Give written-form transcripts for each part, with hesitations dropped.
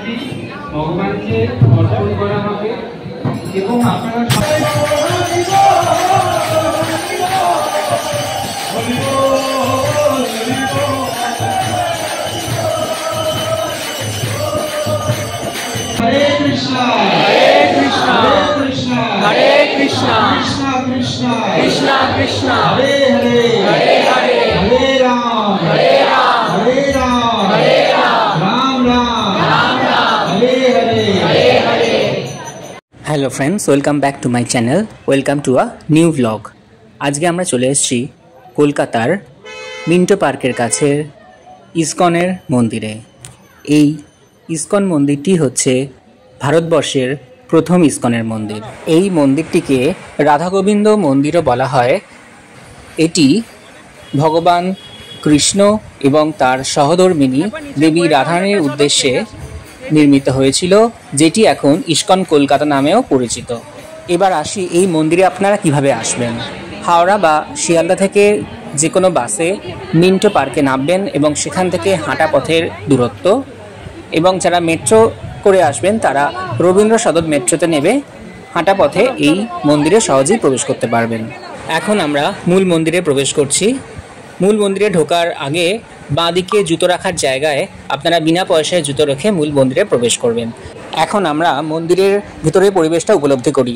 প্রসাদটি ভগবানকে অর্পণ করা হবে এবং আপনারা Hare Krishna Hare Krishna Krishna Krishna Krishna Krishna Hare Hare Hare Hare Hare Ram Hare Ram Ram Ram Hare Hare Hare Hare. Hello friends, welcome back to my channel, welcome to a new blog. আজকে আমরা চলে এসেছি কলকাতার মিন্টো পার্কের কাছে ইসকনের মন্দিরে। এই ইসকন মন্দিরটি হচ্ছে ভারতবর্ষের প্রথম ইসকনের মন্দির। এই মন্দিরটিকে রাধা গোবিন্দ মন্দিরও বলা হয়। এটি ভগবান কৃষ্ণ এবং তার সহধর্মিণী দেবী রাধারানীর উদ্দেশ্যে নির্মিত হয়েছিল, যেটি এখন ইসকন কলকাতা নামেও পরিচিত। এবার আসি এই মন্দিরে আপনারা কিভাবে আসবেন। হাওড়া বা শিয়ালদা থেকে যে কোনো বাসে মিন্টো পার্কে নামবেন এবং সেখান থেকে হাঁটা পথের দূরত্ব, এবং যারা মেট্রো করে আসবেন তারা রবীন্দ্র সদন মেট্রোতে নেবে হাঁটা পথে এই মন্দিরে সহজেই প্রবেশ করতে পারবেন। এখন আমরা মূল মন্দিরে প্রবেশ করছি। মূল মন্দিরে ঢোকার আগে বাঁদিকে জুতো রাখার জায়গায় আপনারা বিনা পয়সায় জুতো রেখে মূল মন্দিরে প্রবেশ করবেন। এখন আমরা মন্দিরের ভিতরের পরিবেশটা উপলব্ধি করি।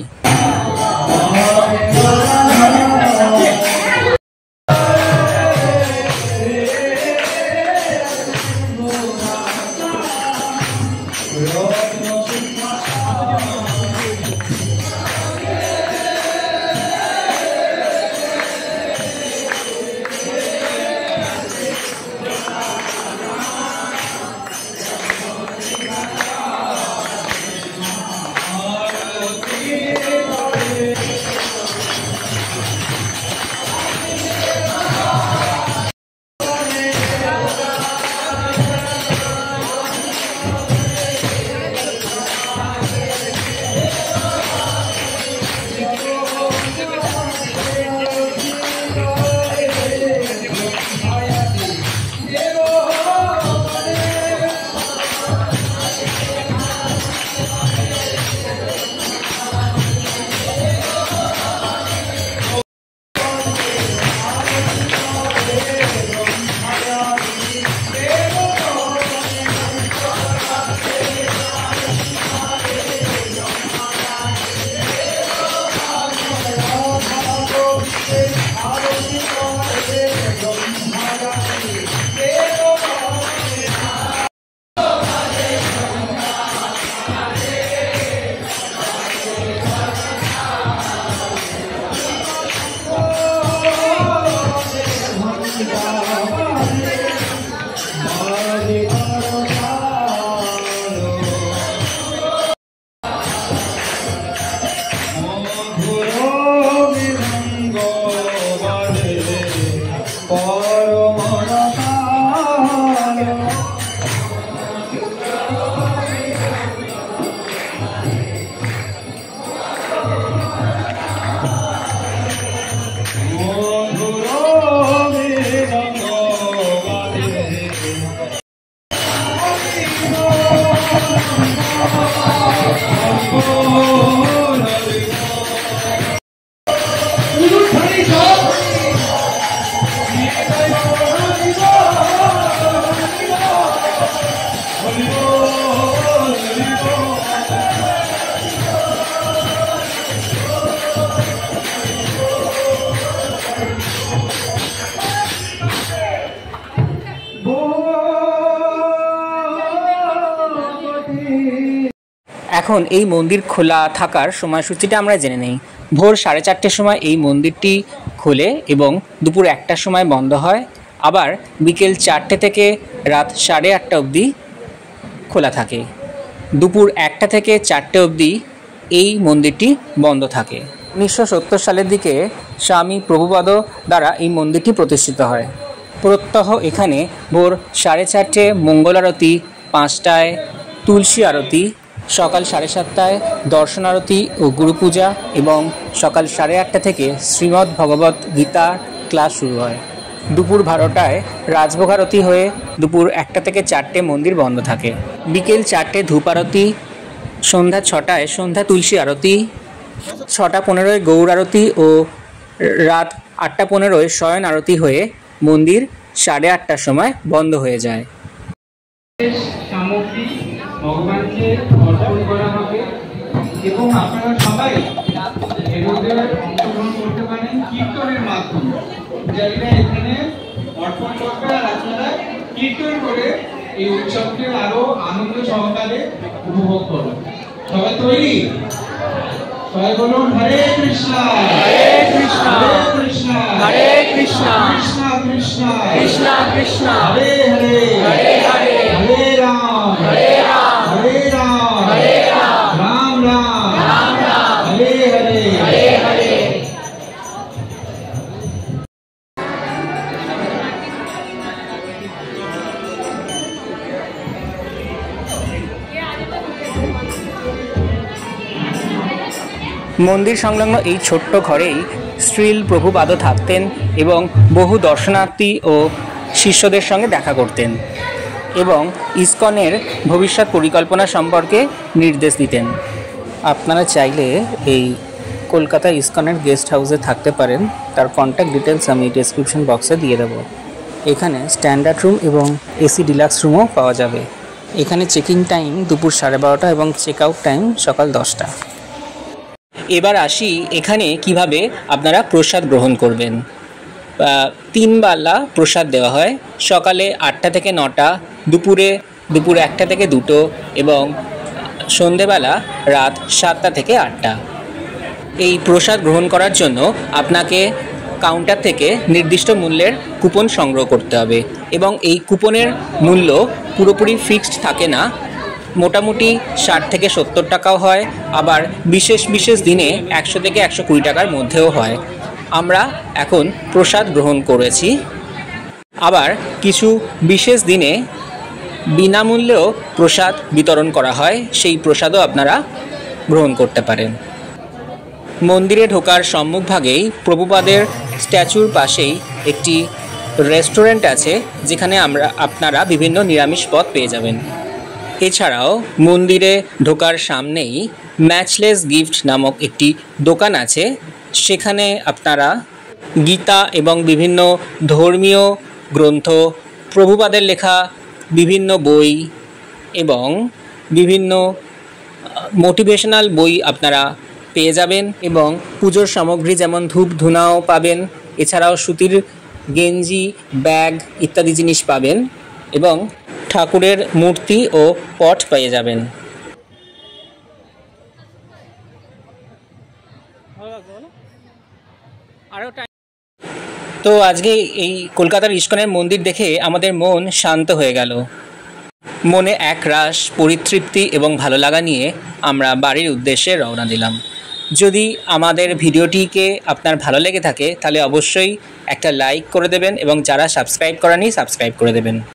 এখন এই মন্দির খোলা থাকার সময়সূচিটা আমরা জেনে নেই। ভোর 4:30টার সময় এই মন্দিরটি খোলে এবং দুপুর 1টার সময় বন্ধ হয়। আবার বিকেল 4টে থেকে রাত 8:30 অবধি খোলা থাকে। দুপুর 1টা থেকে 4টে অবধি এই মন্দিরটি বন্ধ থাকে। 1970 সালের দিকে স্বামী প্রভুপাদ দ্বারা এই মন্দিরটি প্রতিষ্ঠিত হয়। প্রত্যহ এখানে ভোর 4:30 মঙ্গল আরতি, 5টায় তুলসী আরতি, সকাল 7:30টায় দর্শন আরতি ও গুরু পূজা এবং সকাল 8:30 থেকে শ্রীমদ্ ভগবত গীতা ক্লাস শুরু হয়। দুপুর 12টায় রাজভোগ আরতি হয়ে দুপুর 1টা থেকে 4টে মন্দির বন্ধ থাকে। বিকেল 4টে ধূপ আরতি, সন্ধ্যা 6টায় সন্ধ্যা তুলসী আরতি, 6টা 15 গৌর আরতি ও রাত 8টা 15 শয়ন আরতি হয়ে মন্দির 8:30টার সময় বন্ধ হয়ে যায়। সামগ্রী ভগবানকে অর্পণ করা হবে এবং আপনারা সবাই এর মধ্যে অংশগ্রহণ করতে পারেন কীর্তনের মাধ্যমে। পূজারীরা এখানে অর্পণ করবে আর আপনারা কীর্তন করে এই উৎসবকে আরো আনন্দ সহকারে উপভোগ করবেন। সবাই তৈরি? সবাই বলুন হরে কৃষ্ণ হরে কৃষ্ণ কৃষ্ণ হরে কৃষ্ণ কৃষ্ণ কৃষ্ণ কৃষ্ণ কৃষ্ণ হরে হরে হরে হরে হরে রাম হরে রাম হরে রাম হরে রাম রাম রাম রাম রাম হরে হরে হরে হরে। মন্দির সংলগ্ন এই ছোট্ট ঘরেই শ্রীল প্রভুপাদও থাকতেন এবং বহু দর্শনার্থী ও শিষ্যদের সঙ্গে দেখা করতেন এবং ইসকনের ভবিষ্যৎ পরিকল্পনা সম্পর্কে নির্দেশ দিতেন। আপনারা চাইলে এই কলকাতা ইসকনের গেস্ট হাউসে থাকতে পারেন, তার কন্ট্যাক্ট ডিটেলস আমি ডেসক্রিপশন বক্সে দিয়ে দেবো। এখানে স্ট্যান্ডার্ড রুম এবং এসি ডিলাক্স রুমও পাওয়া যাবে। এখানে চেকিং টাইম দুপুর 12:30 এবং চেক আউট টাইম সকাল 10টা। এবার আসি এখানে কিভাবে আপনারা প্রসাদ গ্রহণ করবেন। 3 বেলা প্রসাদ দেওয়া হয়, সকালে 8টা থেকে 9টা, দুপুর 1টা থেকে 2টো এবং সন্ধেবেলা রাত 7টা থেকে 8টা। এই প্রসাদ গ্রহণ করার জন্য আপনাকে কাউন্টার থেকে নির্দিষ্ট মূল্যের কুপন সংগ্রহ করতে হবে এবং এই কুপনের মূল্য পুরোপুরি ফিক্সড থাকে না, মোটামুটি 60 থেকে 70 টাকাও হয়, আবার বিশেষ বিশেষ দিনে 100 থেকে 120 টাকার মধ্যেও হয়। আমরা এখন প্রসাদ গ্রহণ করেছি, আবার কিছু বিশেষ দিনে বিনামূল্যেও প্রসাদ বিতরণ করা হয়, সেই প্রসাদও আপনারা গ্রহণ করতে পারেন। মন্দিরে ঢোকার সম্মুখভাগেই প্রভুপাদের স্ট্যাচুর পাশেই একটি রেস্টুরেন্ট আছে, যেখানে আপনারা বিভিন্ন নিরামিষ পদ পেয়ে যাবেন। এছাড়াও মন্দিরে ঢোকার সামনেই ম্যাচলেস গিফট নামক একটি দোকান আছে, সেখানে আপনারা গীতা এবং বিভিন্ন ধর্মীয় গ্রন্থ, প্রভুপাদের লেখা বিভিন্ন বই এবং বিভিন্ন মোটিভেশনাল বই আপনারা পেয়ে যাবেন এবং পুজোর সামগ্রী যেমন ধূপ ধুনাও পাবেন। এছাড়াও সুতির গেঞ্জি, ব্যাগ ইত্যাদি জিনিস পাবেন এবং ঠাকুরের মূর্তি ও পট পেয়ে যাবেন। তো আজকে এই কলকাতার ইসকনের মন্দির দেখে আমাদের মন শান্ত হয়ে গেল। মনে একরাশ পরিতৃপ্তি এবং ভালো লাগা নিয়ে আমরা বাড়ির উদ্দেশ্যে রওনা দিলাম। যদি আমাদের ভিডিওটিকে আপনার ভালো লেগে থাকে তাহলে অবশ্যই একটা লাইক করে দেবেন এবং যারা সাবস্ক্রাইব করেনি সাবস্ক্রাইব করে দেবেন।